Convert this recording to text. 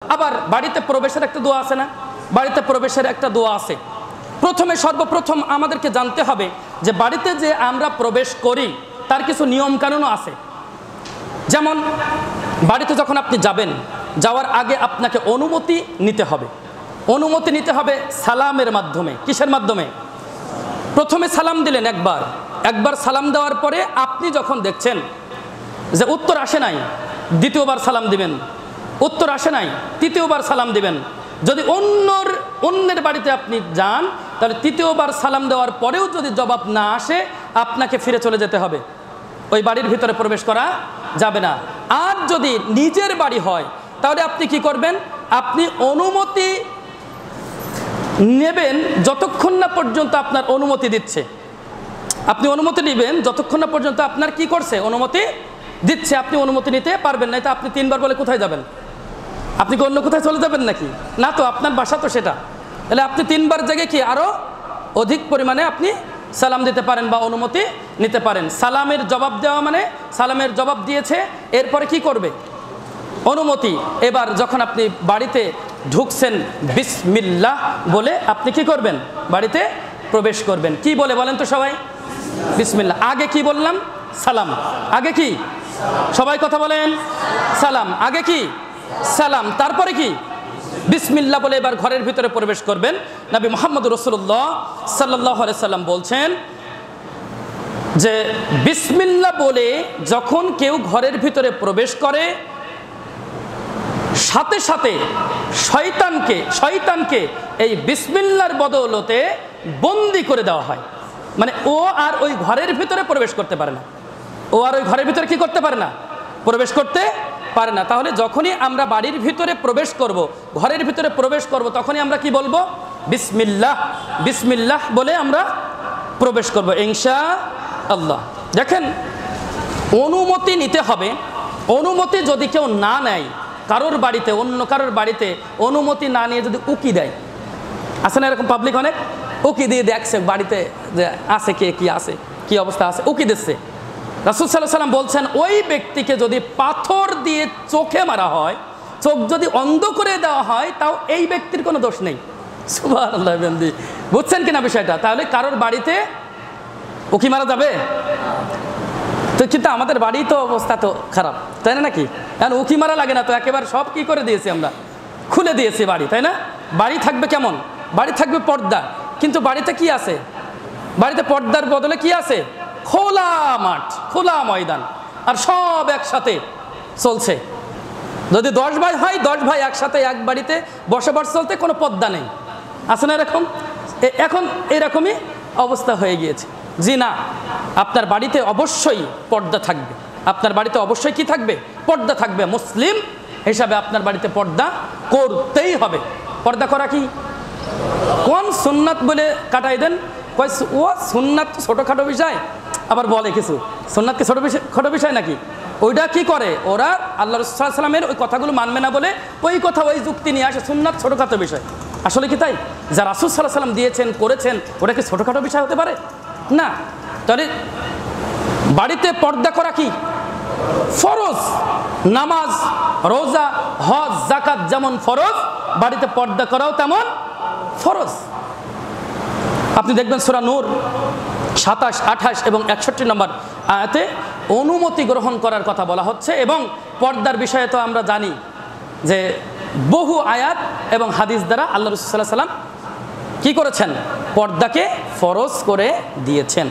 আবার বাড়িতে প্রবেশের একটা দোয়া আছে না? বাড়িতে প্রবেশের একটা দোয়া আছে। প্রথমে সর্বপ্রথম আমাদেরকে জানতে হবে যে বাড়িতে যে আমরা প্রবেশ করি তার কিছু নিয়ম কানুনও আছে। যেমন বাড়িতে যখন আপনি যাবেন, যাওয়ার আগে আপনাকে অনুমতি নিতে হবে। অনুমতি নিতে হবে সালামের মাধ্যমে। কিসের মাধ্যমে? প্রথমে সালাম দিলেন একবার সালাম দেওয়ার পরে আপনি যখন দেখছেন যে উত্তর আসে নাই, দ্বিতীয়বার সালাম দিবেন। উত্তর আসে নাই, তৃতীয়বার সালাম দিবেন। যদি অন্যের বাড়িতে আপনি যান তাহলে তৃতীয়বার সালাম দেওয়ার পরেও যদি জবাব না আসে আপনাকে ফিরে চলে যেতে হবে, ওই বাড়ির ভিতরে প্রবেশ করা যাবে না। আর যদি নিজের বাড়ি হয় তাহলে আপনি কি করবেন? আপনি অনুমতি নেবেন যতক্ষণ না পর্যন্ত আপনার অনুমতি দিচ্ছে। আপনি অনুমতি নেবেন যতক্ষণ না পর্যন্ত আপনার কি করছে, অনুমতি দিচ্ছে। আপনি অনুমতি নিতে পারবেন না, তো আপনি তিনবার বলে কোথায় যাবেন? আপনি কি অন্য কোথায় চলে যাবেন নাকি? না তো, আপনার বাসা তো সেটা। তাহলে আপনি তিনবার জায়গায় কি আরও অধিক পরিমাণে আপনি সালাম দিতে পারেন বা অনুমতি নিতে পারেন। সালামের জবাব দেওয়া মানে সালামের জবাব দিয়েছে, এরপরে কি করবে? অনুমতি। এবার যখন আপনি বাড়িতে ঢুকছেন বিসমিল্লাহ বলে আপনি কি করবেন? বাড়িতে প্রবেশ করবেন। কি বলে বলেন তো সবাই? বিসমিল্লাহ। আগে কি বললাম? সালাম। আগে কি? সবাই কথা বলেন। সালাম। আগে কি? সালাম। তারপরে কি? বিসমিল্লাহ বলে এবার ঘরের ভিতরে প্রবেশ করবেন। নবী মুহাম্মদ রাসূলুল্লাহ সাল্লাল্লাহু আলাইহি সাল্লাম বলছেন যে বিসমিল্লাহ বলে যখন কেউ ঘরের ভিতরে প্রবেশ করে সাথে সাথে শয়তানকে এই বিসমিল্লাহর বদৌলতে বন্দী করে দেওয়া হয়। মানে ও আর ওই ঘরের ভিতরে প্রবেশ করতে পারে না। ও আর ওই ঘরের ভিতরে কি করতে পারে না? প্রবেশ করতে পারে না। তাহলে যখনই আমরা বাড়ির ভিতরে প্রবেশ করব, ঘরের ভিতরে প্রবেশ করব, তখনই আমরা কি বলবো? বিসমিল্লাহ। বিসমিল্লাহ বলে আমরা প্রবেশ করব ইনশাআল্লাহ। দেখেন, অনুমতি নিতে হবে। অনুমতি যদি কেউ না নেয়, কারোর বাড়িতে, অন্য কারোর বাড়িতে অনুমতি না নিয়ে যদি উকি দেয়, আছে না এরকম পাবলিক অনেক? উকি দিয়ে দেখছে বাড়িতে যে আছে কে, কি আছে, কি অবস্থা আছে, উকি দিচ্ছে। রাসূল সাল্লাল্লাহু আলাইহি ওয়াসাল্লাম বলছেন ওই ব্যক্তিকে যদি পাথর দিয়ে চোখে মারা হয়, চোখ যদি অন্ধ করে দেওয়া হয়, তাও এই ব্যক্তির কোনো দোষ নেই। সুবহানাল্লাহ। বুঝছেন কিনা বিষয়টা? তাহলে কারোর বাড়িতে উকি মারা যাবে? তো কিন্তু আমাদের বাড়ি তো অবস্থা তো খারাপ, তাই না? নাকি এখন উকি মারা লাগে না তো, একেবারে সব কি করে দিয়েছি আমরা, খুলে দিয়েছি বাড়ি, তাই না? বাড়ি থাকবে কেমন? বাড়ি থাকবে পর্দা। কিন্তু বাড়িতে কি আছে? বাড়িতে পর্দার বদলে কি আছে? খোলা মাঠ, খোলা ময়দান, আর সব একসাথে চলছে। যদি 10 ভাই হয়, 10 ভাই একসাথে এক বাড়িতে বসবাস চলতে, কোনো পর্দা নেই। আছে না এরকম? এখন এরকমই অবস্থা হয়ে গিয়েছে। জি না, আপনার বাড়িতে অবশ্যই পর্দা থাকবে। আপনার বাড়িতে অবশ্যই কি থাকবে? পর্দা থাকবে। মুসলিম হিসাবে আপনার বাড়িতে পর্দা করতেই হবে। পর্দা করা কি কোন সুন্নাত বলে কাটাই দেন? কয় ও সুন্নাত তো ছোটোখাটো বিষয়, আবার বলে কিছু সুন্নাতকে ছোটো বিষয় নাকি? ওইটা কি করে ওরা? আল্লাহ রাসূল সাল্লাল্লাহু আলাইহি ওয়াসাল্লামের ওই কথাগুলো মানবে না বলে ওই কথা, ওই যুক্তি নিয়ে আসে সুন্নাত ছোটোখাটো বিষয়। আসলে কি তাই? যা রাসূল সাল্লাল্লাহু আলাইহি ওয়াসাল্লাম দিয়েছেন, করেছেন, ওটা কি ছোটোখাটো বিষয় হতে পারে? না। তাহলে বাড়িতে পর্দা করা কি ফরজ। নামাজ, রোজা, হজ, যাকাত যেমন ফরজ, বাড়িতে পর্দা করাও তেমন ফরজ। আপনি দেখবেন সূরা নূর 27, 28 এবং 61 নম্বর আয়াতে অনুমতি গ্রহণ করার কথা বলা হচ্ছে। এবং পর্দার বিষয়ে তো আমরা জানি যে বহু আয়াত এবং হাদিস দ্বারা আল্লাহ রাসূল সাল্লাল্লাহু আলাইহি ওয়াসাল্লাম কি করেছেন? পর্দাকে ফরজ করে দিয়েছেন।